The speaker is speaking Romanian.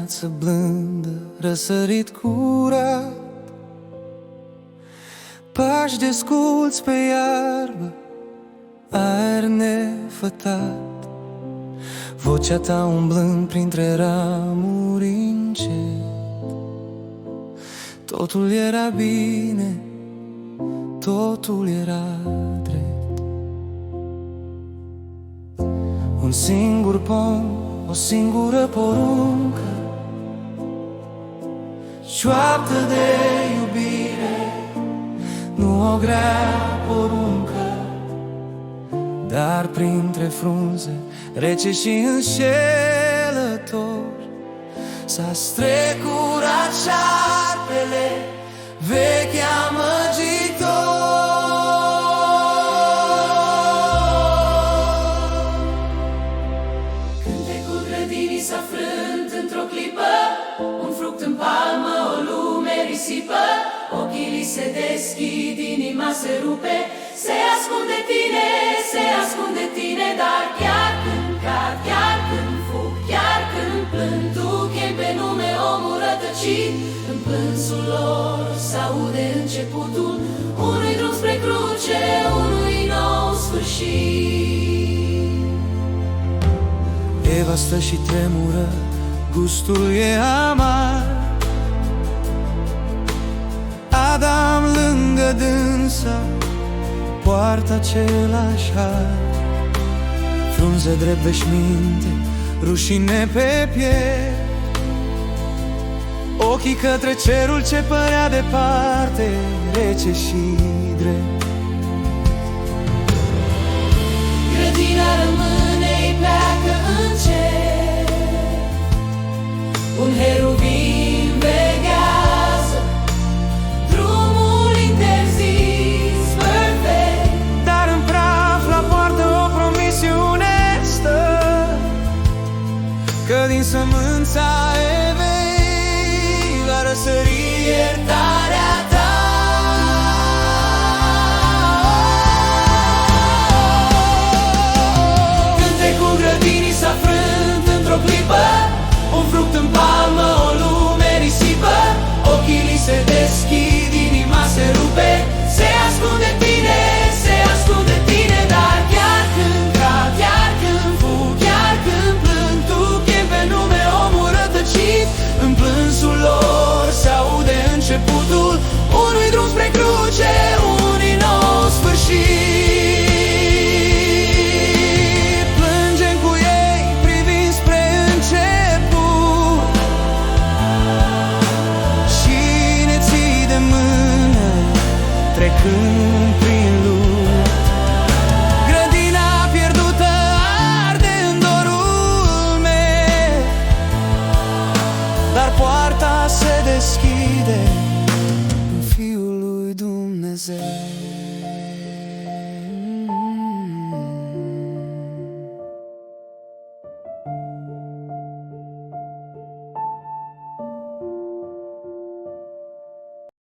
dimineață blândă, răsărit curat, pași desculți pe iarbă, aer nefătat, vocea ta umblând printre ramuri încet. Totul era bine, totul era drept. Un singur pom, o singură poruncă, șoaptă de iubire, nu o grea poruncă, dar printre frunze rece și înșelător s-a strecurat șarpele, vechi amăgitor. Cântecul grădinii s-a frânt într-o clipă, un fruct în palmă, o lume risipă. Ochii li se deschid, inima se rupe, se ascunde tine, dar chiar când cad, chiar când fug, chiar când plâng, tu chem pe nume omul rătăcit. În plânsul lor s-aude începutul unui drum spre cruce, unui nou sfârșit. Eva stă și tremură, gustul e amar. Adam lângă dânsa poartă același har, frunze drept veșminte, rușine pe piept, ochii către cerul ce părea departe, rece și drept. Grădina rămâne-i pleacă încet, un heruvim veghează drumul interzis perfect. Dar în praf la poartă o promisiune stă, că din sămânța Evei va răsări iertarea ta. Cântecul grădinii s-a frânt într-o clipă, un fruct în palmă, o lume risipă. Ochii li se deschid, inima se rupe, se ascunde tine, dar chiar când cad, chiar când fug, chiar când plâng, tu chem pe nume omul rătăcit. În plânsul lor se-aude începutul unui drum spre cruce, unui nou sfârșit. Plângem cu ei privind spre început și ne ții de mână trecând prin lut. Grădina pierdută arde în dorul meu, dar poarta se deschide în Fiul lui Dumnezeu.